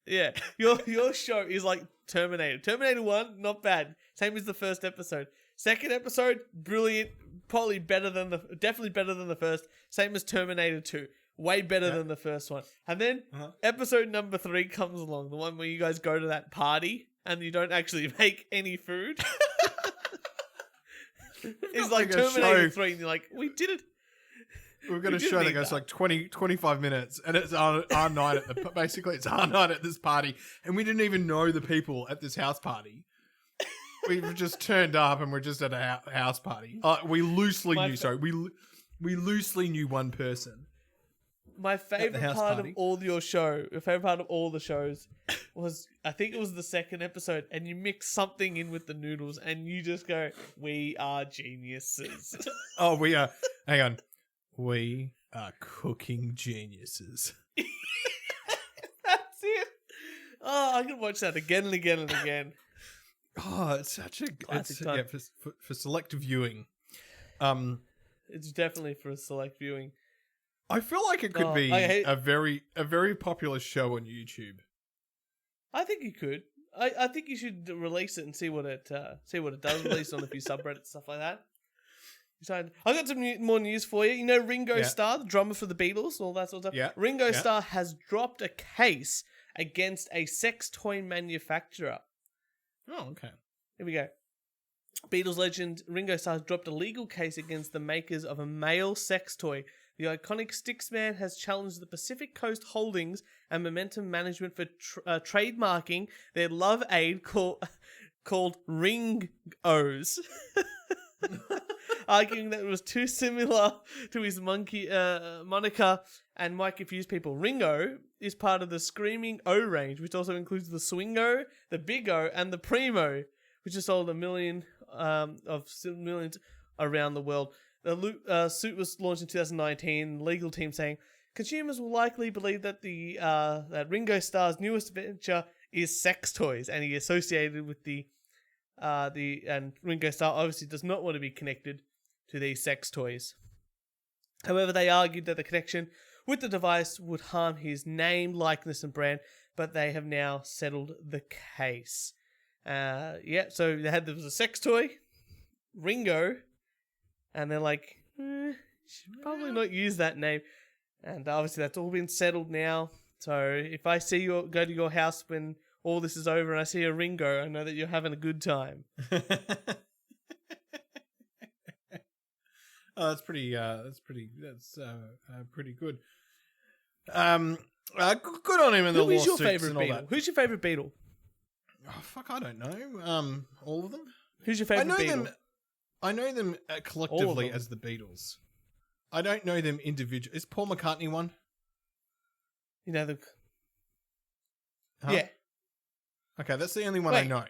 Yeah, your show is like Terminator. Terminator 1, not bad. Same as the first episode. Second episode, brilliant. Probably definitely better than the first. Same as Terminator 2. Way better than the first one. And then episode number 3 comes along. The one where you guys go to that party and you don't actually make any food. It's like Terminator 3 and you're like, we did it. We've got a show that goes like 25 minutes, and it's our night basically it's our night at this party, and we didn't even know the people at this house party. We've just turned up, and we're just at a house party. We loosely knew one person. My favorite part of all the shows was, I think it was the second episode, and you mix something in with the noodles, and you just go, "We are geniuses." Oh, we are. Hang on. We are cooking geniuses. That's it. Oh, I can watch that again and again and again. Oh, it's such a classic time. Yeah, for select viewing. It's definitely for a select viewing. I feel like it could be a very popular show on YouTube. I think you could. I think you should release it and see what it does. Release on a few subreddits, stuff like that. I got some more news for you. You know Ringo Starr, the drummer for the Beatles, and all that sort of stuff? Yeah. Ringo Starr has dropped a case against a sex toy manufacturer. Oh, okay. Here we go. Beatles legend Ringo Starr has dropped a legal case against the makers of a male sex toy. The iconic Styxman has challenged the Pacific Coast Holdings and Momentum Management for trademarking their love aid called Ring-O's. Arguing that it was too similar to his moniker and might confuse people. Ringo is part of the Screaming O range, which also includes the Swingo, the Big O, and the Primo, which has sold millions around the world. The suit was launched in 2019. The legal team saying consumers will likely believe that that Ringo Starr's newest venture is sex toys, and he associated with and Ringo Starr obviously does not want to be connected to these sex toys. However, they argued that the connection with the device would harm his name, likeness, and brand, but they have now settled the case. So there was a sex toy, Ringo, and they're like, should probably not use that name. And obviously that's all been settled now. So if I go to your house when all this is over and I see a Ringo, I know that you're having a good time. Oh, that's pretty good. Good on him in the lawsuits. Who's your favorite Beatle? Who's your favorite Beatle? Oh, fuck, I don't know. All of them. Who's your favorite Beatle? I know them collectively as the Beatles. I don't know them individually. Is Paul McCartney one? You know the. Huh? Yeah. Okay, that's the only one I know.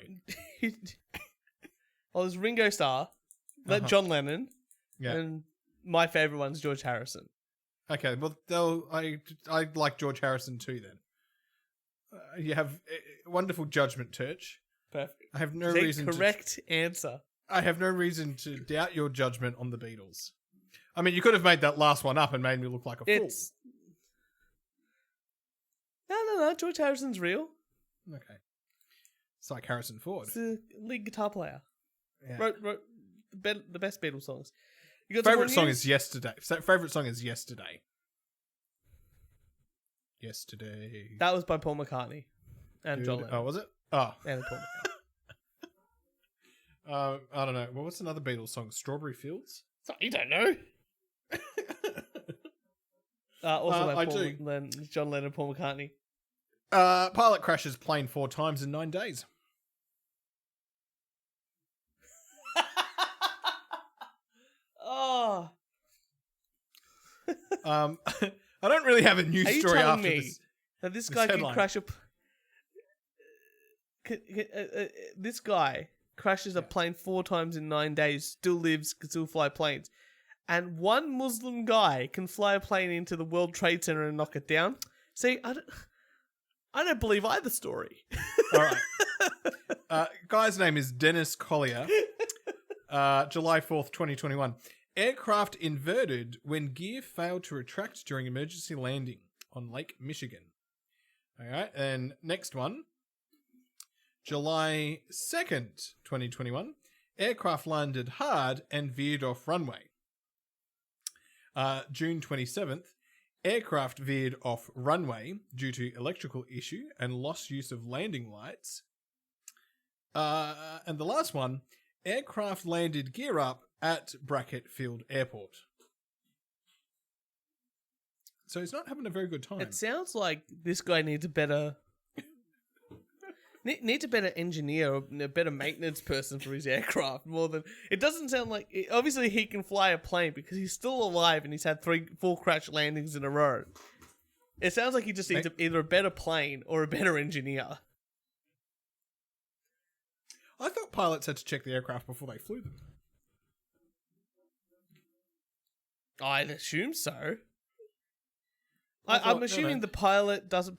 Well, there's Ringo Starr, John Lennon, and my favorite one's George Harrison. Okay, well, I like George Harrison too. Then you have wonderful judgment, Turch. Perfect. I have no reason. Correct answer. I have no reason to doubt your judgment on the Beatles. I mean, you could have made that last one up and made me look like a fool. No. George Harrison's real. Okay. It's like Harrison Ford. He's a lead guitar player. Yeah. Wrote the best Beatles songs. Favorite song is Yesterday. Favorite song is Yesterday. Yesterday. That was by Paul McCartney and John Lennon. Oh, was it? Oh. And Paul McCartney. I don't know. Well, what's another Beatles song? Strawberry Fields? You don't know. Also by John Lennon and Paul McCartney. Pilot crashes plane 4 times in 9 days. Oh. I don't really have a news story after this. That this guy can crash this guy crashes a plane 4 times in 9 days, still lives, can still fly planes. And one Muslim guy can fly a plane into the World Trade Center and knock it down. See, I don't believe either story. All right. Guy's name is Dennis Collier. July 4th, 2021. Aircraft inverted when gear failed to retract during emergency landing. on Lake Michigan. All right, and next one, July 2nd, 2021, aircraft landed hard and veered off runway. June 27th, aircraft veered off runway due to electrical issue and lost use of landing lights. And the last one, aircraft landed gear up at Brackett Field Airport. So he's not having a very good time. It sounds like this guy needs a better engineer or a better maintenance person for his aircraft more than... It doesn't sound like... Obviously, he can fly a plane because he's still alive and he's had 4 crash landings in a row. It sounds like he just needs either a better plane or a better engineer. I thought pilots had to check the aircraft before they flew them. I'd assume so. I'm assuming the pilot doesn't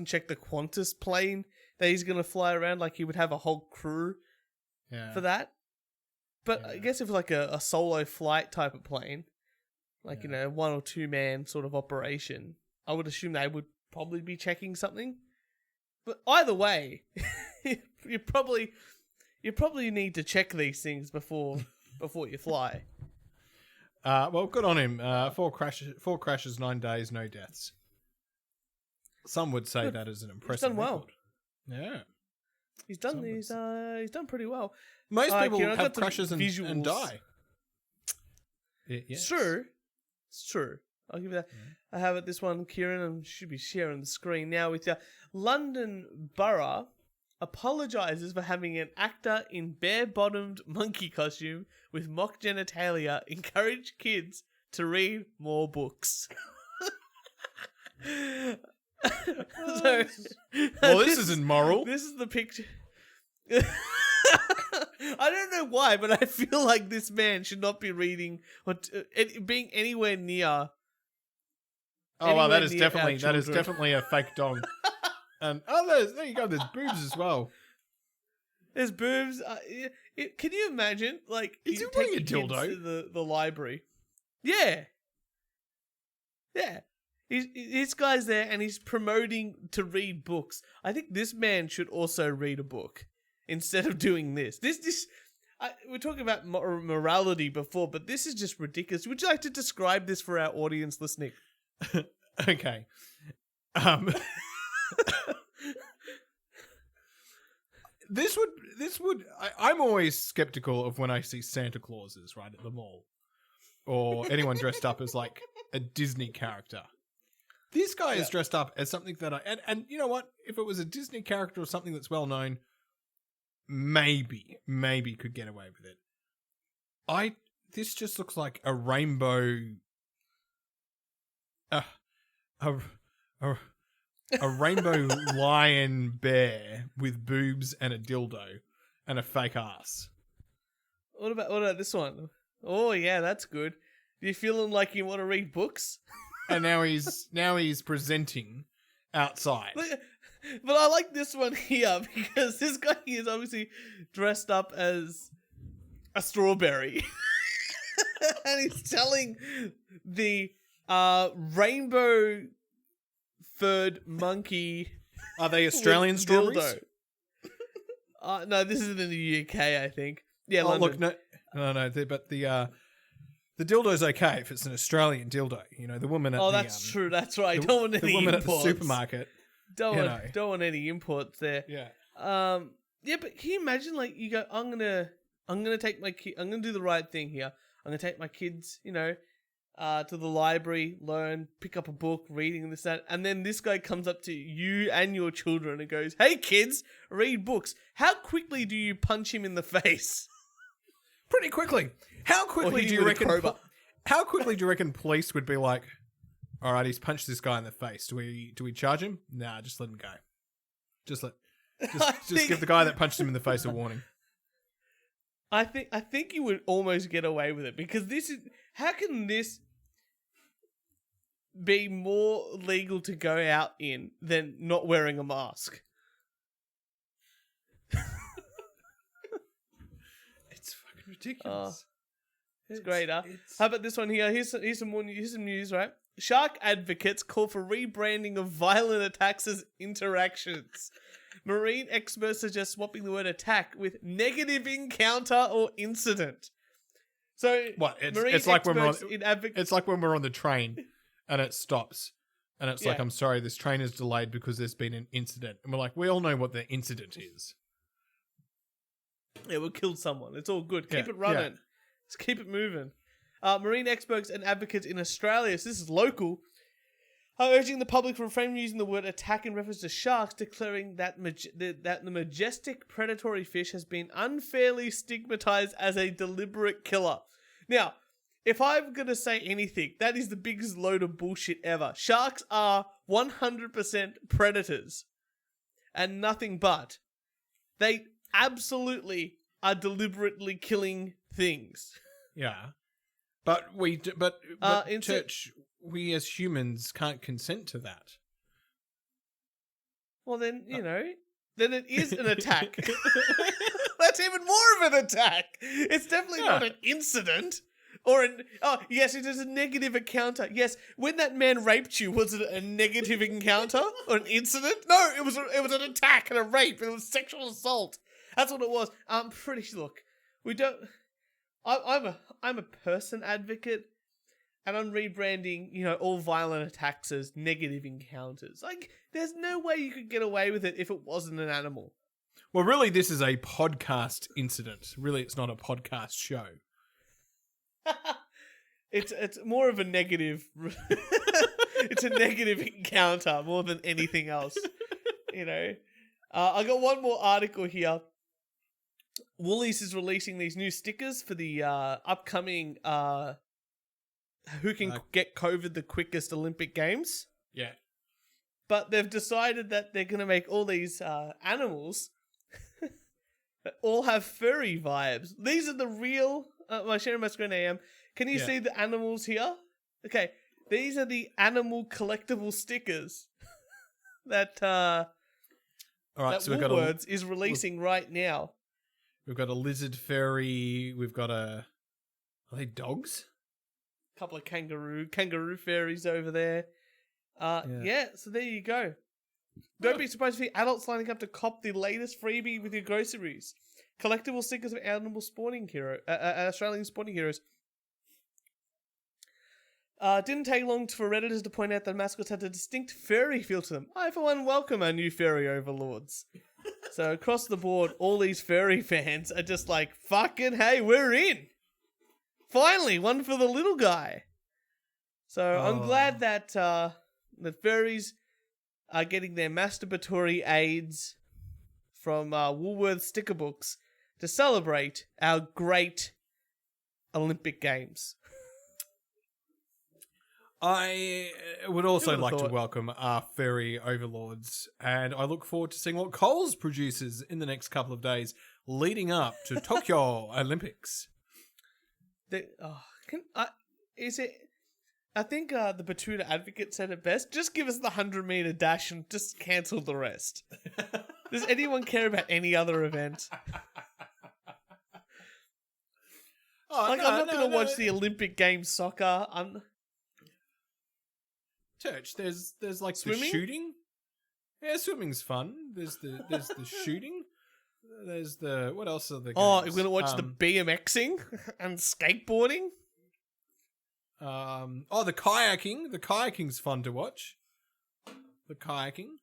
check the Qantas plane that he's going to fly around, like he would have a whole crew for that. But I guess if like a solo flight type of plane, like, 1 or 2 man sort of operation, I would assume they would probably be checking something. But either way, you probably need to check these things before you fly. Well, good on him. 4 crashes, 9 days, no deaths. Some would say that is an impressive. He's done well. Record. Yeah, he's done pretty well. Most people have crashes and die. Yes. It's true. I'll give you that. I have this one, Kieran, and should be sharing the screen now with you. London Borough apologises for having an actor in bare-bottomed monkey costume with mock genitalia encourage kids to read more books. This isn't moral. This is the picture. I don't know why, but I feel like this man should not be reading or being anywhere near. Oh wow, that is definitely a fake dong. And there you go. There's boobs as well. There's boobs. Can you imagine? Like, is he wearing a dildo to the library? Yeah. This guy's there and he's promoting to read books. I think this man should also read a book instead of doing this. We're talking about morality before, but this is just ridiculous. Would you like to describe this for our audience listening? Okay. This would. I'm always skeptical of when I see Santa Clauses right at the mall, or anyone dressed up as like a Disney character. This guy is dressed up as something that and you know what? If it was a Disney character or something that's well known, maybe could get away with it. This just looks like a rainbow. A rainbow lion bear with boobs and a dildo and a fake ass. What about this one? Oh yeah, that's good. You feeling like you want to read books? And now he's presenting outside. But I like this one here because this guy is obviously dressed up as a strawberry. And he's telling the rainbow furred monkey. Are they Australian strawberries? No, this is in the UK, I think. Yeah, oh, London. Look, no. But the dildo's okay if it's an Australian dildo. You know, the woman at that's true. That's right. Don't want any woman imports. at the supermarket. Don't want any imports there. Yeah. Yeah, but can you imagine? Like, you go, I'm gonna take my kid. I'm gonna do the right thing here. I'm gonna take my kids. To the library, learn, pick up a book, reading this, that, and then this guy comes up to you and your children and goes, "Hey kids, read books." How quickly do you punch him in the face? Pretty quickly. How quickly do you reckon police would be like, "All right, he's punched this guy in the face. Do we charge him? Nah, just let him go. Just give the guy that punched him in the face a warning." I think you would almost get away with it because how can this be more legal to go out in than not wearing a mask? It's fucking ridiculous. It's great, huh? How about this one here? Here's some news, right? Shark advocates call for rebranding of violent attacks as interactions. Marine experts suggest swapping the word attack with negative encounter or incident. So What? marine It's like when we're on, experts it's like when we're on the train and it stops. And it's like, Yeah. I'm sorry, this train is delayed because there's been an incident. And we're like, we all know what the incident is. Yeah, we killed someone. It's all good. Keep Yeah, it running. Just keep it moving. Marine experts and advocates in Australia, so this is local, are urging the public to refrain from using the word attack in reference to sharks, declaring that that the majestic predatory fish has been unfairly stigmatized as a deliberate killer. Now, if I'm going to say anything, that is the biggest load of bullshit ever. Sharks are 100% predators and nothing but. They absolutely are deliberately killing things. Yeah. But Church, we as humans can't consent to that. Well, then, then it is an attack. That's even more of an attack. It's definitely not an incident. Yes, it is a negative encounter. Yes, when that man raped you, was it a negative encounter or an incident? No, it was an attack and a rape. It was sexual assault. That's what it was. I'm pretty sure. Look, we don't. I'm a person advocate, and I'm rebranding, all violent attacks as negative encounters. Like, there's no way you could get away with it if it wasn't an animal. Well, really, this is a podcast incident. Really, it's not a podcast show. It's more of a negative. It's a negative encounter more than anything else. I got one more article here. Woolies is releasing these new stickers for the upcoming who can get COVID the quickest Olympic Games. Yeah. But they've decided that they're going to make all these animals that all have furry vibes. These are the real... I'm sharing my screen, AM. Can you see the animals here? Okay, these are the animal collectible stickers that all right, that so Woolworths is releasing right now. We've got a lizard fairy. We've got are they dogs? A couple of kangaroo fairies over there. Yeah, so there you go. Don't be surprised to see adults lining up to cop the latest freebie with your groceries. Collectible stickers of animal sporting Australian sporting heroes. Didn't take long for Redditors to point out that mascots had a distinct furry feel to them. I, for one, welcome our new furry overlords. So across the board, all these furry fans are just like, fucking hey, we're in. Finally, one for the little guy. So I'm glad that the furries are getting their masturbatory aids from Woolworths sticker books to celebrate our great Olympic Games. I would also like to welcome our furry overlords, and I look forward to seeing what Coles produces in the next couple of days leading up to Tokyo Olympics. I think the Batuta Advocate said it best. Just give us the 100-meter dash and just cancel the rest. Does anyone care about any other event? I'm not going to watch the Olympic Games soccer. Church, there's like Swimming? the shooting. Yeah, swimming's fun. There's the shooting. There's the what else are the games? Oh, you're going to watch the BMXing and skateboarding? The kayaking. The kayaking's fun to watch. The kayaking.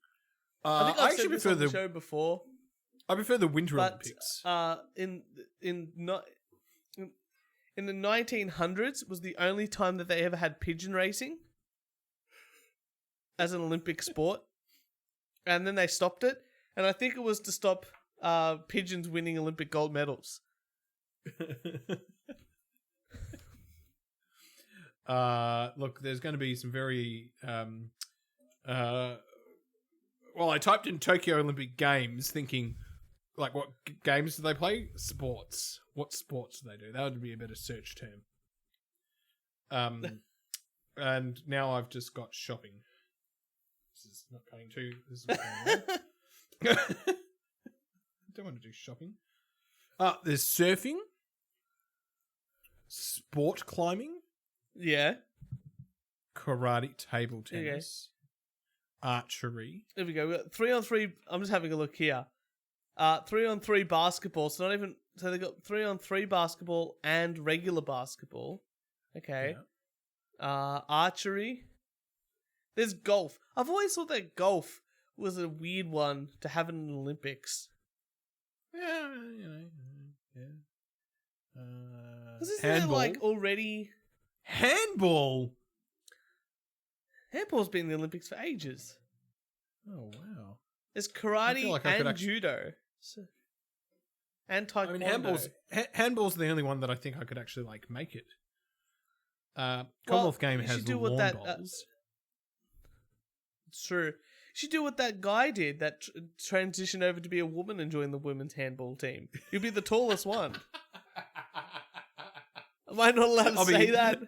I think I've said this on the show before. I prefer the Winter Olympics. In the 1900s was the only time that they ever had pigeon racing as an Olympic sport, and then they stopped it. And I think it was to stop pigeons winning Olympic gold medals. Look, there's going to be some very well, I typed in Tokyo Olympic Games thinking, like, what games do they play? Sports. What sports do they do? That would be a better search term. And now I've just got shopping. This is not going to... This is not going well. I don't want to do shopping. There's surfing. Sport climbing. Yeah. karate, table tennis, archery. There we go. We got 3-on-3. I'm just having a look here. 3-on-3 basketball. So they got 3-on-3 basketball and regular basketball. Okay. Yeah. Archery. There's golf. I've always thought that golf was a weird one to have in the Olympics. Yeah, Because isn't there like already handball? Handball's been in the Olympics for ages. Oh wow! There's karate and judo, and taekwondo. I mean, handball's the only one that I think I could actually like make it. Commonwealth game has lawn bowls. It's true. You should do what that guy did that transitioned over to be a woman and join the women's handball team. You'll be the tallest one. Am I not allowed to say that?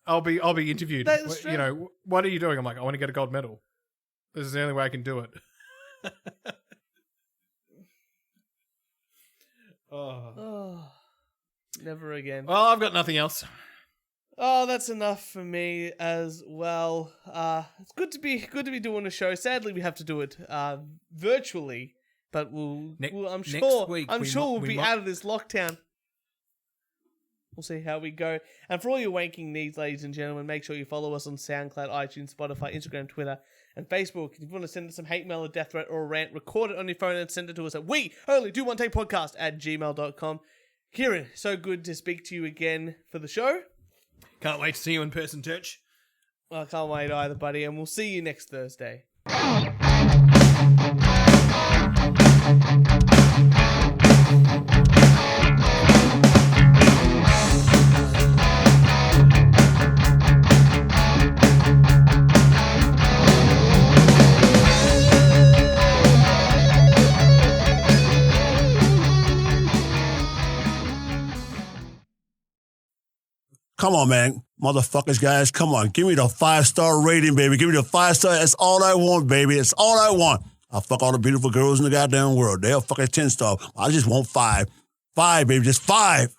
I'll be interviewed. You know, what are you doing? I'm like, I want to get a gold medal. This is the only way I can do it. Never again. Well, I've got nothing else. Oh, that's enough for me as well. It's good to be doing a show. Sadly, we have to do it virtually, but I'm sure we'll be out of this lockdown. We'll see how we go. And for all your wanking needs, ladies and gentlemen, make sure you follow us on SoundCloud, iTunes, Spotify, Instagram, Twitter, and Facebook. If you want to send us some hate mail, a death threat, or a rant, record it on your phone and send it to us at weonlydoonetapepodcast@gmail.com. Kieran, so good to speak to you again for the show. Can't wait to see you in person, Church. I can't wait either, buddy, and we'll see you next Thursday. Come on, man. Motherfuckers, guys, come on. Give me the 5-star rating, baby. Give me the 5-star. That's all I want, baby. That's all I want. I'll fuck all the beautiful girls in the goddamn world. They'll fuck a 10-star. I just want 5. 5, baby. Just 5.